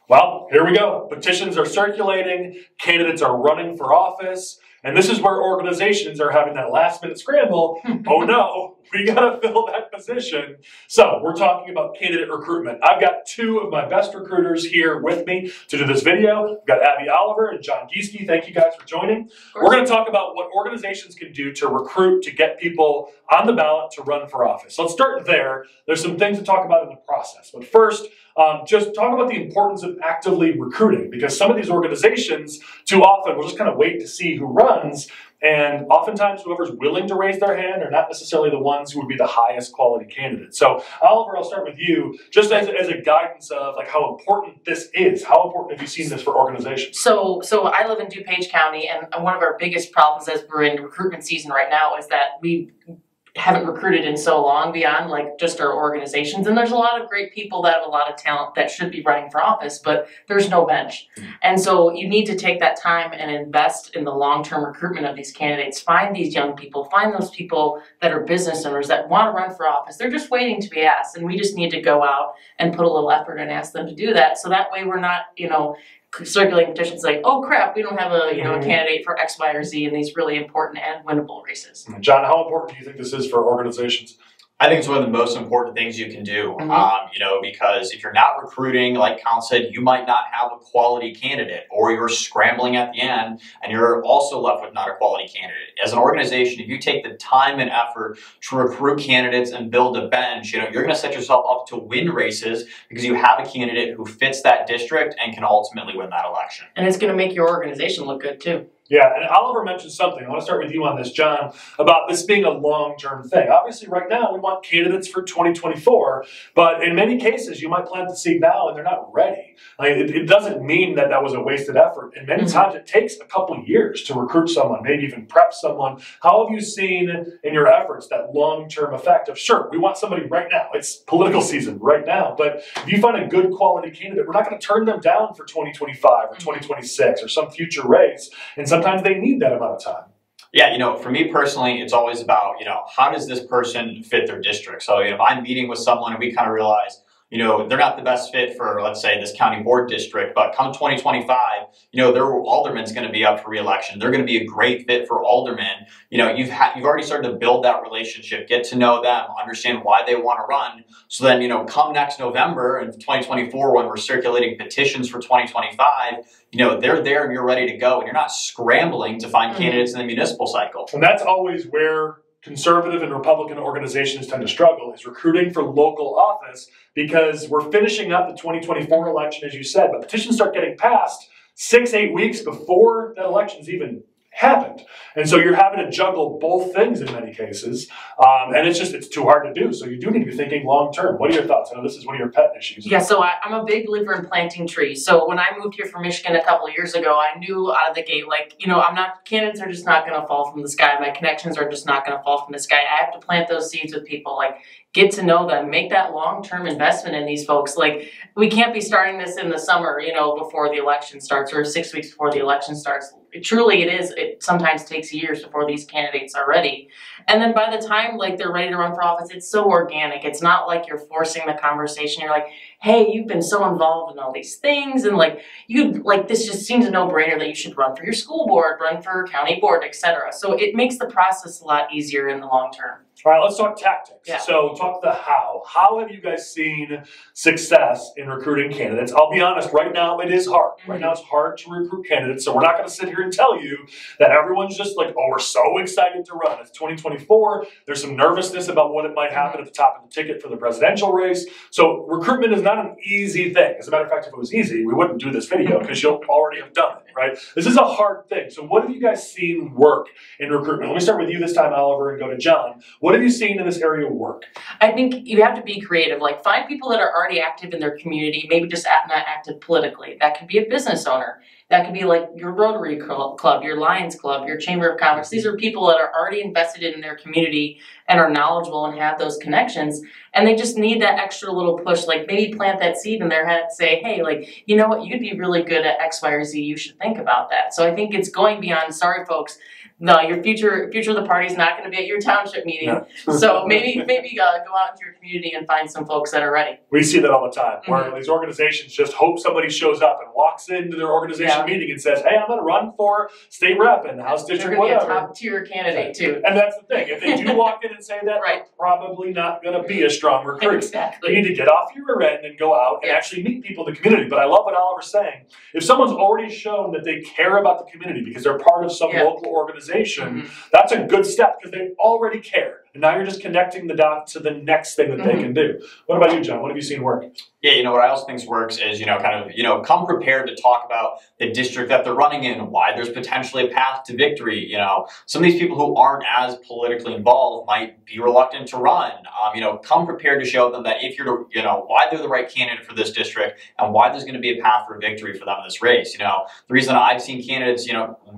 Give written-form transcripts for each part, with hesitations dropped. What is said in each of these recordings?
Well, here we go. Petitions are circulating, candidates are running for office, and this is where organizations are having that last-minute scramble. Oh no, we gotta fill that position. So we're talking about candidate recruitment. I've got two of my best recruiters here with me to do this video. We've got Abby Oliver and John Giesecke. Thank you guys for joining. We're gonna talk about what organizations can do to recruit, to get people on the ballot to run for office. So let's start there. There's some things to talk about in the process. But first, just talk about the importance of actively recruiting, because some of these organizations too often will just kind of wait to see who runs, and oftentimes whoever's willing to raise their hand are not necessarily the ones who would be the highest quality candidates. So Oliver, I'll start with you, just as a guidance of like how important this is. How important have you seen this for organizations? So I live in DuPage County, and one of our biggest problems as we're in recruitment season right now is that we haven't recruited in so long beyond like just our organizations. And there's a lot of great people that have a lot of talent that should be running for office, but there's no bench. And so you need to take that time and invest in the long-term recruitment of these candidates. Find these young people, find those people that are business owners that want to run for office. They're just waiting to be asked. And we just need to go out and put a little effort and ask them to do that. So that way we're not, circulating petitions like, oh crap, we don't have a a candidate for X, Y, or Z in these really important and winnable races. John, how important do you think this is for organizations? I think it's one of the most important things you can do, because if you're not recruiting, like Collin said, you might not have a quality candidate, or you're scrambling at the end and you're also left with not a quality candidate. As an organization, if you take the time and effort to recruit candidates and build a bench, you're going to set yourself up to win races because you have a candidate who fits that district and can ultimately win that election. And it's going to make your organization look good too. Yeah, and Oliver mentioned something. I want to start with you on this, John, about this being a long-term thing. Obviously, right now, we want candidates for 2024, but in many cases, you might plant the seed now and they're not ready. It doesn't mean that was a wasted effort. And many times, it takes a couple years to recruit someone, maybe even prep someone. How have you seen in your efforts that long-term effect of, sure, we want somebody right now. It's political season right now, but if you find a good quality candidate, we're not going to turn them down for 2025 or 2026 or some future race. And sometimes they need that amount of time. Yeah, for me personally, it's always about, how does this person fit their district? So, if I'm meeting with someone and we kind of realize, they're not the best fit for, let's say, this county board district, but come 2025, their alderman's going to be up for re-election. They're going to be a great fit for alderman. You've already started to build that relationship, get to know them, understand why they want to run. So then, come next November in 2024, when we're circulating petitions for 2025, they're there and you're ready to go, and you're not scrambling to find candidates in the municipal cycle. And that's always where conservative and Republican organizations tend to struggle, is recruiting for local office, because we're finishing up the 2024 election, as you said, but petitions start getting passed 6-8 weeks before that election's even happened. And so you're having to juggle both things in many cases. And it's too hard to do. So you do need to be thinking long term. What are your thoughts? I know this is one of your pet issues. Yeah, so I'm a big believer in planting trees. So when I moved here from Michigan a couple of years ago, I knew out of the gate, candidates are just not going to fall from the sky. My connections are just not going to fall from the sky. I have to plant those seeds with people, get to know them, make that long-term investment in these folks. We can't be starting this in the summer, before the election starts, or 6 weeks before the election starts. It sometimes takes years before these candidates are ready. And then by the time they're ready to run for office, it's so organic. It's not like you're forcing the conversation. You're like, hey, you've been so involved in all these things, and this just seems a no-brainer that you should run for your school board, run for county board, etc. So it makes the process a lot easier in the long term. All right, let's talk tactics. Yeah. So talk the how. How have you guys seen success in recruiting candidates? I'll be honest, right now it is hard. Right now it's hard to recruit candidates, so we're not going to sit here and tell you that everyone's just we're so excited to run. It's 2024. There's some nervousness about what it might happen at the top of the ticket for the presidential race. So recruitment is not an easy thing. As a matter of fact, if it was easy, we wouldn't do this video because you'll already have done it, right? This is a hard thing. So what have you guys seen work in recruitment? Let me start with you this time, Oliver, and go to John. What have you seen in this area work? I think you have to be creative. Find people that are already active in their community, maybe just not active politically. That could be a business owner. That could be your Rotary Club, your Lions Club, your Chamber of Commerce. These are people that are already invested in their community and are knowledgeable and have those connections. And they just need that extra little push, maybe plant that seed in their head, say, hey, you know what, you'd be really good at X, Y, or Z. You should think about that. So I think it's going beyond, sorry, folks, no, your future of the party is not going to be at your township meeting. Yeah. So maybe go out into your community and find some folks that are ready. We see that all the time, where these organizations just hope somebody shows up and walks into their organization meeting and says, "Hey, I'm going to run for state rep in the House District, whatever." They're going to be a top tier candidate too. And that's the thing. If they do walk in and say that, they're probably not going to be a strong recruit. Exactly. You need to get off your rear end and go out and actually meet people in the community. But I love what Oliver's saying. If someone's already shown that they care about the community because they're part of some local organization, that's a good step because they already care. And now you're just connecting the dots to the next thing that they can do. What about you, John? What have you seen work? Yeah, what I also think works is, come prepared to talk about the district that they're running in, why there's potentially a path to victory. Some of these people who aren't as politically involved might be reluctant to run. Come prepared to show them that if you're, why they're the right candidate for this district and why there's going to be a path for victory for them in this race. The reason I've seen candidates,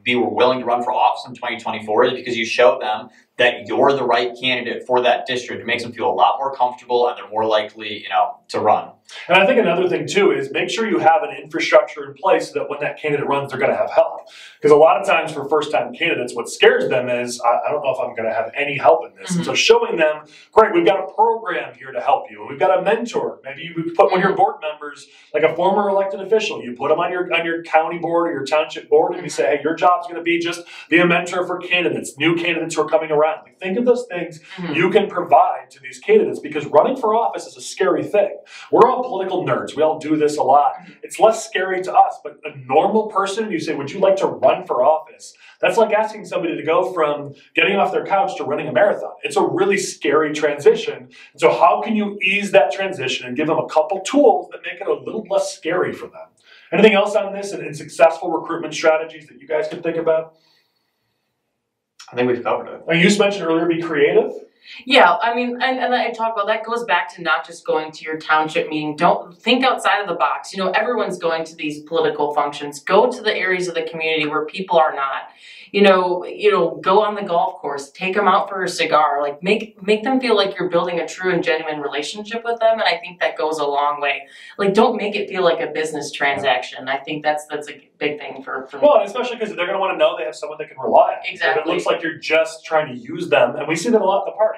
be willing to run for office in 2024 is because you show them that you're the right candidate for that district. It makes them feel a lot more comfortable and they're more likely, to run. And I think another thing too is make sure you have an infrastructure in place so that when that candidate runs, they're going to have help. Because a lot of times for first-time candidates, what scares them is, I don't know if I'm going to have any help in this. And so showing them, great, we've got a program here to help you. And we've got a mentor. Maybe you put one of your board members, like a former elected official, you put them on your county board or your township board and you say, hey, your job's going to be just be a mentor for candidates, new candidates who are coming around. Like, think of those things you can provide to these candidates because running for office is a scary thing. We're all political nerds. We all do this a lot. It's less scary to us, but a normal person, you say, would you like to run for office? That's like asking somebody to go from getting off their couch to running a marathon. It's a really scary transition. So how can you ease that transition and give them a couple tools that make it a little less scary for them? Anything else on this and successful recruitment strategies that you guys can think about? I think we've covered it. You mentioned earlier, be creative. Yeah, I mean, and I talk about that goes back to not just going to your township meeting. Don't think outside of the box. Everyone's going to these political functions. Go to the areas of the community where people are not. Go on the golf course, take them out for a cigar, like make them feel like you're building a true and genuine relationship with them. And I think that goes a long way. Like, don't make it feel like a business transaction. I think that's a big thing for me. Well, especially because they're going to want to know they have someone they can rely on. Exactly. If it looks like you're just trying to use them, and we see that a lot at the party.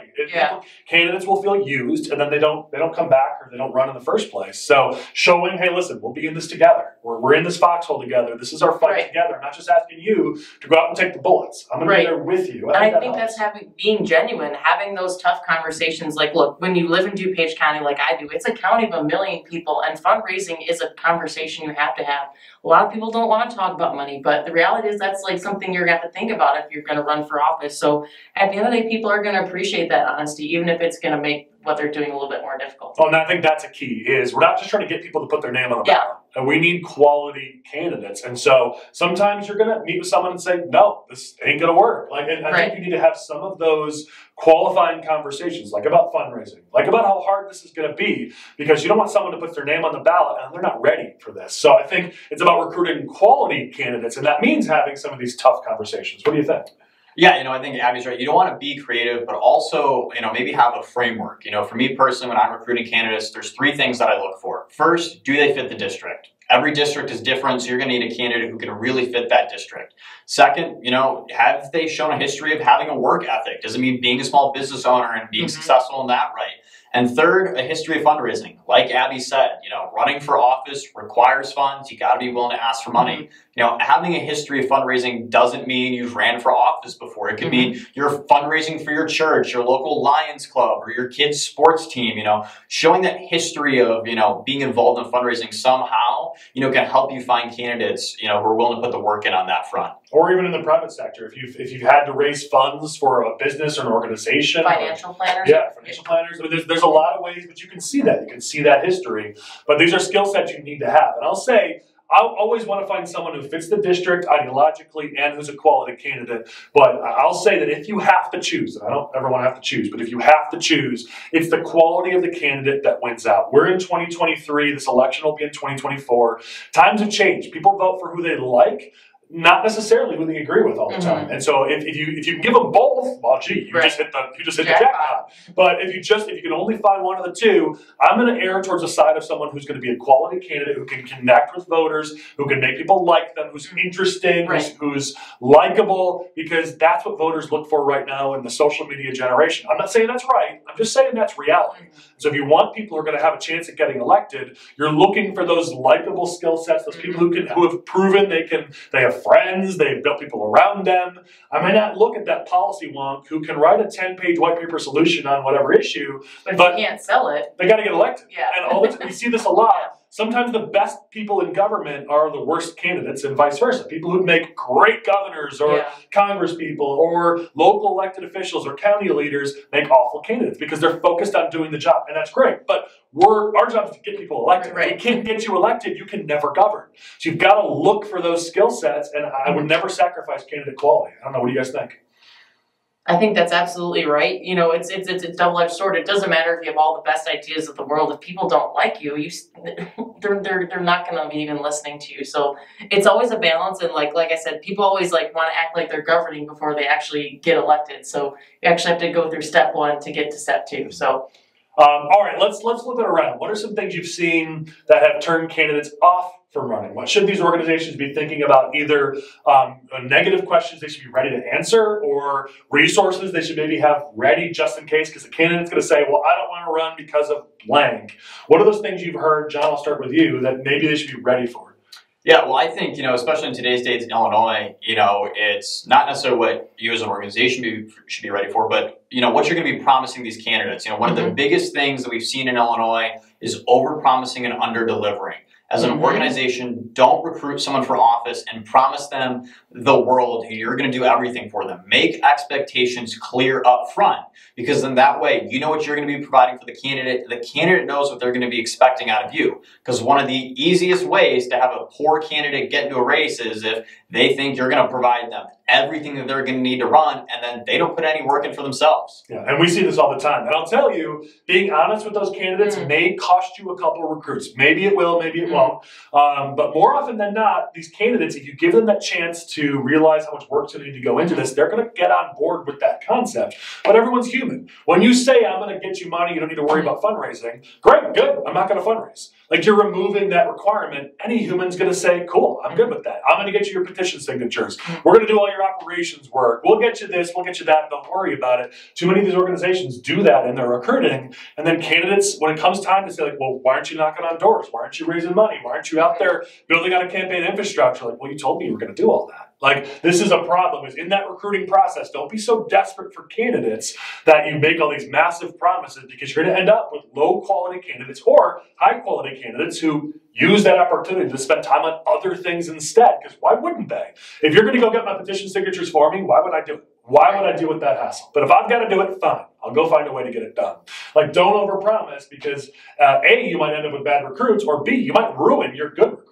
Candidates will feel used, and then they don't come back or they don't run in the first place. So showing, hey, listen, we'll be in this together. We're in this foxhole together. This is our fight together. I'm not just asking you to go out and take the bullets. I'm going to be there with you. I think that's being genuine, having those tough conversations. Like, look, when you live in DuPage County like I do, it's a county of 1 million people, and fundraising is a conversation you have to have. A lot of people don't want to talk about money, but the reality is that's like something you're going to have to think about if you're going to run for office. So at the end of the day, people are going to appreciate that honesty, even if it's going to make what they're doing a little bit more difficult. Oh, and I think that's a key, is we're not just trying to get people to put their name on the ballot. And we need quality candidates. And so sometimes you're going to meet with someone and say, no, this ain't going to work. And I think you need to have some of those qualifying conversations, like about fundraising, like about how hard this is going to be, because you don't want someone to put their name on the ballot and they're not ready for this. So I think it's about recruiting quality candidates, and that means having some of these tough conversations. What do you think? Yeah, I think Abby's right. You don't want to be creative, but also, maybe have a framework. For me personally, when I'm recruiting candidates, there's 3 things that I look for. First, do they fit the district? Every district is different, so you're going to need a candidate who can really fit that district. Second, have they shown a history of having a work ethic? Does it mean being a small business owner and being successful in that right? And third, a history of fundraising. Like Abby said, running for office requires funds. You got to be willing to ask for money. Having a history of fundraising doesn't mean you've ran for office before. It could mean you're fundraising for your church, your local Lions club, or your kids' sports team. Showing that history of, being involved in fundraising somehow, can help you find candidates, who are willing to put the work in on that front. Or even in the private sector, if you've had to raise funds for a business or an organization. Financial planners. Yeah, financial planners. I mean, there's a lot of ways that you can see that. You can see that history. But these are skill sets you need to have. And I'll say, I always want to find someone who fits the district ideologically and who's a quality candidate. But I'll say that if you have to choose, and I don't ever want to have to choose, but if you have to choose, it's the quality of the candidate that wins out. We're in 2023. This election will be in 2024. Times have changed. People vote for who they like, not necessarily who they agree with all the time. And so if you can give them both, well, gee, you just hit the jackpot. But if you can only find one of the two, I'm going to err towards the side of someone who's going to be a quality candidate, who can connect with voters, who can make people like them, who's interesting, who's likable, because that's what voters look for right now in the social media generation. I'm not saying that's right. I'm just saying that's reality. So if you want people who are going to have a chance at getting elected, you're looking for those likable skill sets, those people who have proven they have friends, they've built people around them. I might not look at that policy wonk who can write a 10-page white paper solution on whatever issue, but you can't sell it. They got to get elected. Yeah. And all this, we see this a lot. Sometimes the best people in government are the worst candidates, and vice versa. People who make great governors or Congress people or local elected officials or county leaders make awful candidates because they're focused on doing the job, and that's great. But our job is to get people elected. If we can't get you elected, you can never govern. So you've got to look for those skill sets, and I would never sacrifice candidate quality. I don't know. What do you guys think? I think that's absolutely right. You know, it's a double-edged sword. It doesn't matter if you have all the best ideas of the world. If people don't like you, they're not going to be even listening to you. So it's always a balance. And like I said, people always want to act like they're governing before they actually get elected. So you actually have to go through step one to get to step two. So. All right, let's flip it around. What are some things you've seen that have turned candidates off from running? What should these organizations be thinking about? Either negative questions they should be ready to answer, or resources they should maybe have ready just in case, because the candidate's going to say, well, I don't want to run because of blank. What are those things you've heard, John, I'll start with you, that maybe they should be ready for? Yeah, well, I think, especially in today's days in Illinois, it's not necessarily what you as an organization should be ready for, but, what you're going to be promising these candidates. One of the biggest things that we've seen in Illinois is over-promising and under-delivering. As an organization, don't recruit someone for office and promise them the world. You're going to do everything for them. Make expectations clear up front, because then that way you know what you're going to be providing for the candidate. The candidate knows what they're going to be expecting out of you. Because one of the easiest ways to have a poor candidate get into a race is if they think you're going to provide them everything that they're going to need to run, and then they don't put any work in for themselves. Yeah, and we see this all the time. And I'll tell you, being honest with those candidates may cost you a couple of recruits. Maybe it will, maybe it won't. But more often than not, these candidates, if you give them that chance to realize how much work's going to need to go into this, they're going to get on board with that concept. But everyone's human. When you say, I'm going to get you money, you don't need to worry about fundraising, great, good, I'm not going to fundraise. Like, you're removing that requirement. Any human's going to say, cool, I'm good with that. I'm going to get you your petition signatures. We're going to do all your operations work. We'll get you this, we'll get you that. Don't worry about it. Too many of these organizations do that in their recruiting. And then candidates, when it comes time to say, like, well, why aren't you knocking on doors? Why aren't you raising money? Why aren't you out there building out a campaign infrastructure? Like, well, you told me you were going to do all that. Like, this is a problem, is in that recruiting process, don't be so desperate for candidates that you make all these massive promises, because you're going to end up with low quality candidates or high quality candidates who use that opportunity to spend time on other things instead. Because why wouldn't they? If you're going to go get my petition signatures for me, why would I do it? Why would I deal with that hassle? But if I've got to do it, fine. I'll go find a way to get it done. Like, don't overpromise, because A, you might end up with bad recruits, or B, you might ruin your good recruits.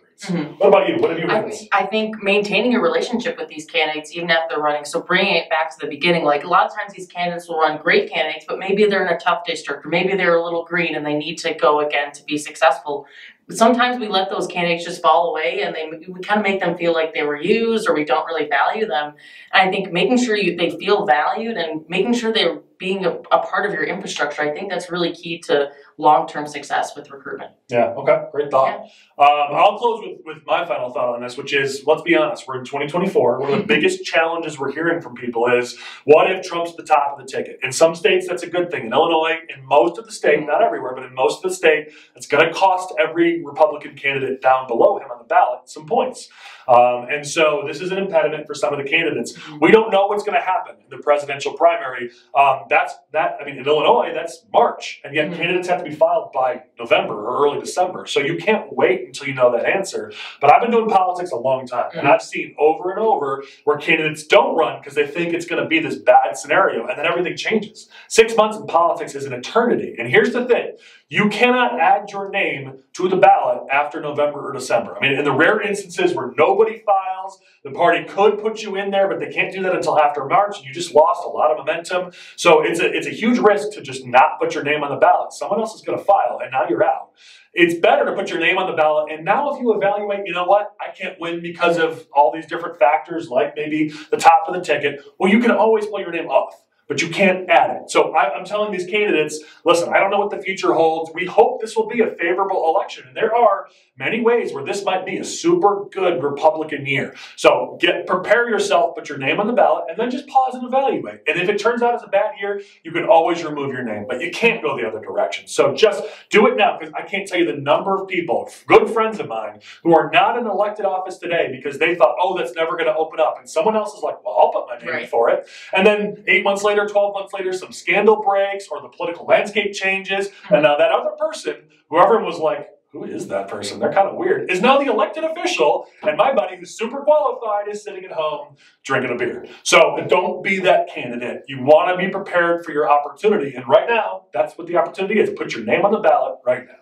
What about you? What have you witnessed? I think maintaining a relationship with these candidates, even after they're running, so bringing it back to the beginning, like a lot of times these candidates will run great candidates, but maybe they're in a tough district, or maybe they're a little green and they need to go again to be successful. Sometimes we let those candidates just fall away, and we kind of make them feel like they were used, or we don't really value them. And I think making sure they feel valued and making sure they're being a part of your infrastructure, I think that's really key to long-term success with recruitment. Yeah, okay, great thought. Yeah. I'll close with my final thought on this, which is, let's be honest, we're in 2024. One of the biggest challenges we're hearing from people is, what if Trump's the top of the ticket? In some states, that's a good thing. In Illinois, in most of the state, not everywhere, but in most of the state, it's going to cost every Republican candidate down below him on the ballot some points. And so this is an impediment for some of the candidates. We don't know what's going to happen in the presidential primary. In Illinois, that's March, and yet candidates have to be filed by November or early December. So you can't wait until you know that answer. But I've been doing politics a long time, and I've seen over and over where candidates don't run because they think it's going to be this bad scenario, and then everything changes. 6 months in politics is an eternity. And here's the thing. you cannot add your name to the ballot after November or December. I mean, in the rare instances where nobody files, the party could put you in there, but they can't do that until after March, and you just lost a lot of momentum. So it's a huge risk to just not put your name on the ballot. Someone else is going to file, and now you're out. It's better to put your name on the ballot, and now if you evaluate, you know what, I can't win because of all these different factors, like maybe the top of the ticket, well, you can always pull your name off, but you can't add it. So I'm telling these candidates, listen, I don't know what the future holds. We hope this will be a favorable election, and there are many ways where this might be a super good Republican year. So prepare yourself, put your name on the ballot, and then just pause and evaluate. And if it turns out it's a bad year, you can always remove your name, but you can't go the other direction. So just do it now, because I can't tell you the number of people, good friends of mine, who are not in elected office today because they thought, oh, that's never going to open up. And someone else is like, well, I'll put my name in for it. And then 8 months later, 12 months later, some scandal breaks or the political landscape changes. And now that other person, who everyone was like, who is that person? They're kind of weird, is now the elected official, and my buddy who's super qualified is sitting at home drinking a beer. So don't be that candidate. You want to be prepared for your opportunity, and right now, that's what the opportunity is. Put your name on the ballot right now.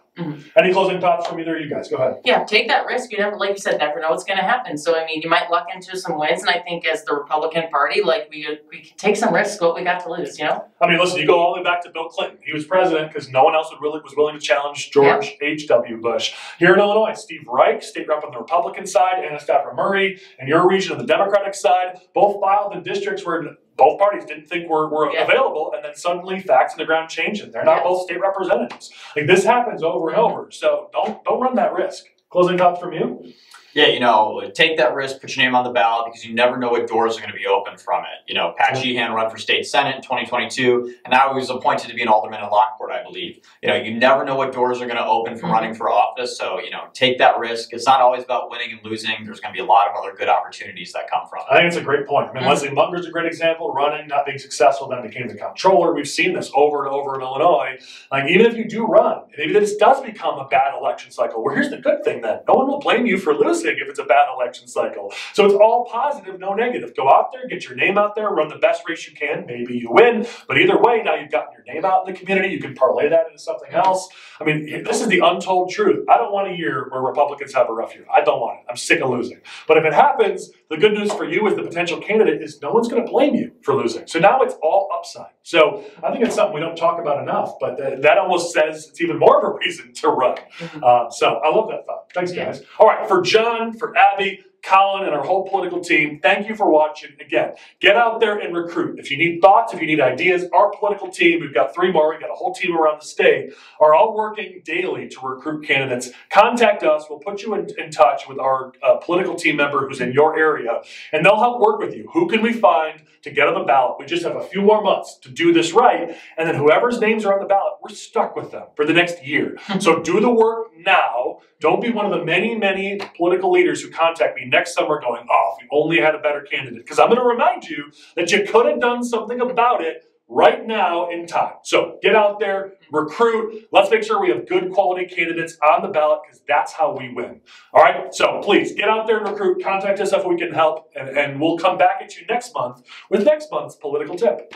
Any closing thoughts from either of you guys? Go ahead. Yeah, take that risk. You never, like you said, never know what's going to happen. So, I mean, you might luck into some wins, and I think as the Republican Party, like, we can take some risks, what we got to lose, you know? I mean, listen, you go all the way back to Bill Clinton. He was president because no one else was willing to challenge George H.W. Bush. Here in Illinois, Steve Reich, state rep on the Republican side, Anna Stafford Murray, and your region on the Democratic side, both filed in districts where both parties didn't think were available, and then suddenly facts on the ground change, and they're not both state representatives. Like, this happens over and over, so don't run that risk. Closing thoughts from you? Yeah, you know, take that risk, put your name on the ballot, because you never know what doors are going to be open from it. You know, Pat Sheehan ran for state senate in 2022, and now he was appointed to be an alderman in Lockport, I believe. You know, you never know what doors are going to open from running for office, so, you know, take that risk. It's not always about winning and losing. There's going to be a lot of other good opportunities that come from it. I think it's a great point. I mean, Leslie Munger's a great example, running, not being successful, then became the comptroller. We've seen this over and over in Illinois. Like, even if you do run, maybe this does become a bad election cycle. Well, here's the good thing then. No one will blame you for losing if it's a bad election cycle. So it's all positive, no negative. Go out there, get your name out there, run the best race you can. Maybe you win, but either way, now you've gotten your name out in the community. You can parlay that into something else. I mean, this is the untold truth. I don't want a year where Republicans have a rough year. I don't want it. I'm sick of losing. But if it happens, the good news for you as the potential candidate is no one's going to blame you for losing. So now it's all upside. So I think it's something we don't talk about enough, but that almost says it's even more of a reason to run. So I love that thought. Thanks, guys. All right, for John, for Abby, Collin, and our whole political team, thank you for watching. Again, get out there and recruit. If you need thoughts, if you need ideas, our political team, we've got 3 more, we've got a whole team around the state, are all working daily to recruit candidates. Contact us. We'll put you in touch with our political team member who's in your area, and they'll help work with you. Who can we find to get on the ballot? We just have a few more months to do this right, and then whoever's names are on the ballot, we're stuck with them for the next year. So do the work now. Don't be one of the many, many political leaders who contact me next summer going, oh, if we only had a better candidate. Because I'm going to remind you that you could have done something about it right now in time. So get out there, recruit. Let's make sure we have good quality candidates on the ballot, because that's how we win. All right? So please get out there and recruit. Contact us if we can help, and we'll come back at you next month with next month's political tip.